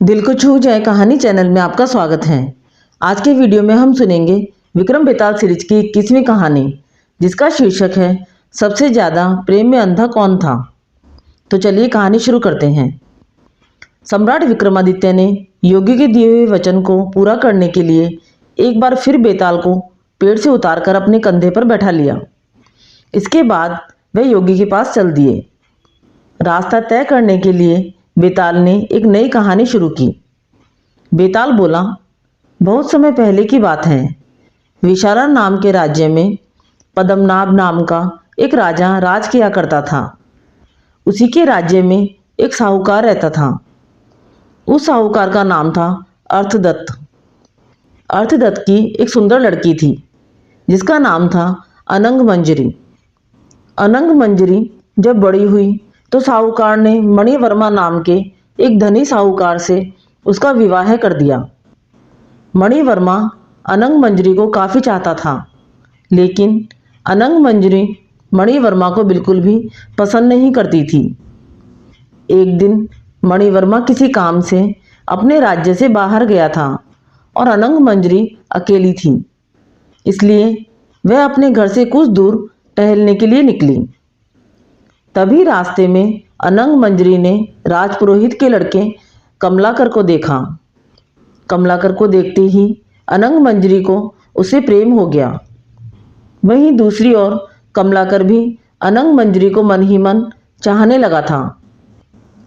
दिल को छू जाए कहानी चैनल में आपका स्वागत है। आज के वीडियो में हम सुनेंगे विक्रम बेताल सीरीज की 21वीं कहानी, जिसका शीर्षक है सबसे ज्यादा प्रेम में अंधा कौन था। तो चलिए कहानी शुरू करते हैं। सम्राट विक्रमादित्य ने योगी के दिए हुए वचन को पूरा करने के लिए एक बार फिर बेताल को पेड़ से उतारकर अपने कंधे पर बैठा लिया। इसके बाद वह योगी के पास चल दिए। रास्ता तय करने के लिए बेताल ने एक नई कहानी शुरू की। बेताल बोला, बहुत समय पहले की बात है। विशाला नाम के राज्य में पद्मनाभ नाम का एक राजा राज किया करता था। उसी के राज्य में एक साहूकार रहता था। उस साहूकार का नाम था अर्थदत्त। अर्थदत्त की एक सुंदर लड़की थी, जिसका नाम था अनंग मंजरी। अनंग मंजरी जब बड़ी हुई तो साहूकार ने मणिवर्मा नाम के एक धनी साहूकार से उसका विवाह कर दिया। मणिवर्मा अनंग मंजरी को काफ़ी चाहता था, लेकिन अनंग मंजरी मणिवर्मा को बिल्कुल भी पसंद नहीं करती थी। एक दिन मणिवर्मा किसी काम से अपने राज्य से बाहर गया था और अनंग मंजरी अकेली थी, इसलिए वह अपने घर से कुछ दूर टहलने के लिए निकली। तभी रास्ते में अनंग मंजरी ने राजपुरोहित के लड़के कमलाकर को देखा। कमलाकर को देखते ही अनंग मंजरी को उससे प्रेम हो गया। वहीं दूसरी ओर कमलाकर भी अनंग मंजरी को मन ही मन चाहने लगा था।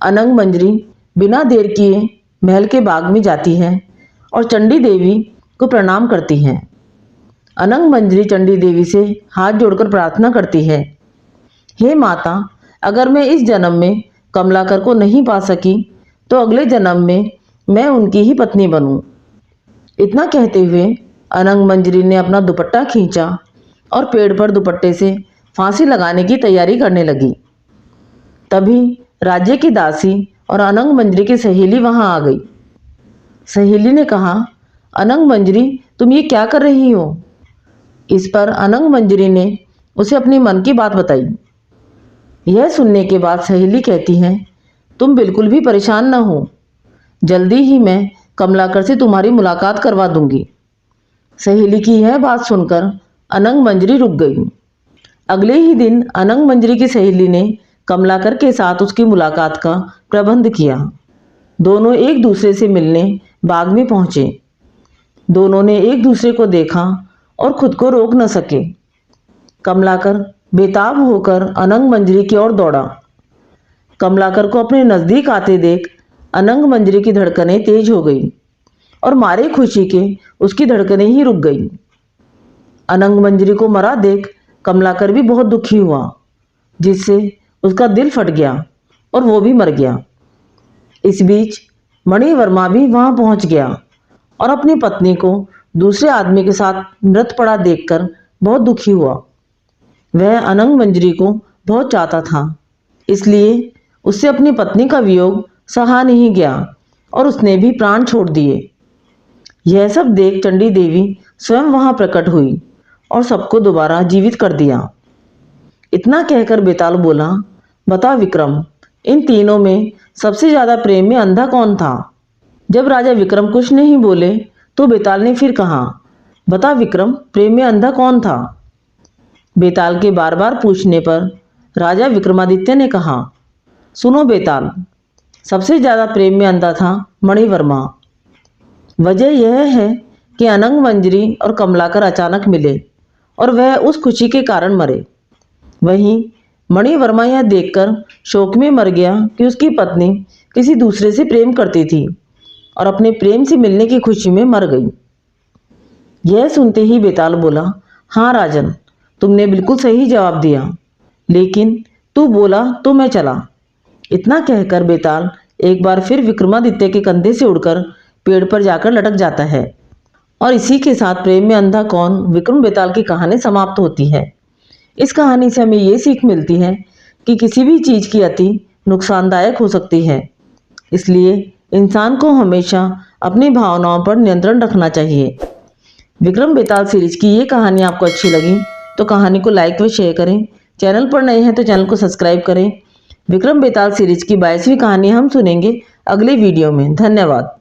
अनंग मंजरी बिना देर किए महल के बाग में जाती है और चंडी देवी को प्रणाम करती है। अनंग मंजरी चंडी देवी से हाथ जोड़कर प्रार्थना करती है, हे माता, अगर मैं इस जन्म में कमलाकर को नहीं पा सकी तो अगले जन्म में मैं उनकी ही पत्नी बनूं। इतना कहते हुए अनंग मंजरी ने अपना दुपट्टा खींचा और पेड़ पर दुपट्टे से फांसी लगाने की तैयारी करने लगी। तभी राज्य की दासी और अनंग मंजरी की सहेली वहां आ गई। सहेली ने कहा, अनंग मंजरी, तुम ये क्या कर रही हो? इस पर अनंग मंजरी ने उसे अपनी मन की बात बताई। यह सुनने के बाद सहेली कहती है, तुम बिल्कुल भी परेशान न हो, जल्दी ही मैं कमलाकर से तुम्हारी मुलाकात करवा दूंगी। सहेली की यह बात सुनकर अनंग मंजरी रुक गई। अगले ही दिन अनंग मंजरी की सहेली ने कमलाकर के साथ उसकी मुलाकात का प्रबंध किया। दोनों एक दूसरे से मिलने बाग में पहुंचे। दोनों ने एक दूसरे को देखा और खुद को रोक न सके। कमलाकर बेताब होकर अनंग मंजरी की ओर दौड़ा। कमलाकर को अपने नजदीक आते देख अनंग मंजरी की धड़कनें तेज हो गई और मारे खुशी के उसकी धड़कनें ही रुक गई। अनंग मंजरी को मरा देख कमलाकर भी बहुत दुखी हुआ, जिससे उसका दिल फट गया और वो भी मर गया। इस बीच मणिवर्मा भी वहां पहुंच गया और अपनी पत्नी को दूसरे आदमी के साथ मृत पड़ा देखकर बहुत दुखी हुआ। वह अनंग मंजरी को बहुत चाहता था, इसलिए उससे अपनी पत्नी का वियोग सहा नहीं गया और उसने भी प्राण छोड़ दिए। यह सब देख चंडी देवी स्वयं वहां प्रकट हुई और सबको दोबारा जीवित कर दिया। इतना कहकर बेताल बोला, बता विक्रम, इन तीनों में सबसे ज्यादा प्रेम में अंधा कौन था? जब राजा विक्रम कुछ नहीं बोले तो बेताल ने फिर कहा, बता विक्रम, प्रेम में अंधा कौन था? बेताल के बार बार पूछने पर राजा विक्रमादित्य ने कहा, सुनो बेताल, सबसे ज्यादा प्रेम में अंधा था मणिवर्मा। वजह यह है कि अनंग मंजरी और कमलाकर अचानक मिले और वह उस खुशी के कारण मरे। वहीं मणिवर्मा यह देखकर शोक में मर गया कि उसकी पत्नी किसी दूसरे से प्रेम करती थी और अपने प्रेम से मिलने की खुशी में मर गई। यह सुनते ही बेताल बोला, हाँ राजन, तुमने बिल्कुल सही जवाब दिया, लेकिन तू बोला तो मैं चला। इतना कहकर बेताल एक बार फिर विक्रमादित्य के कंधे से उड़कर पेड़ पर जाकर लटक जाता है। और इसी के साथ प्रेम में अंधा कौन विक्रम बेताल की कहानी समाप्त होती है। इस कहानी से हमें ये सीख मिलती है कि किसी भी चीज़ की अति नुकसानदायक हो सकती है, इसलिए इंसान को हमेशा अपनी भावनाओं पर नियंत्रण रखना चाहिए। विक्रम बेताल सीरीज की ये कहानी आपको अच्छी लगी तो कहानी को लाइक व शेयर करें। चैनल पर नए हैं तो चैनल को सब्सक्राइब करें। विक्रम बेताल सीरीज की 22वीं कहानी हम सुनेंगे अगली वीडियो में। धन्यवाद।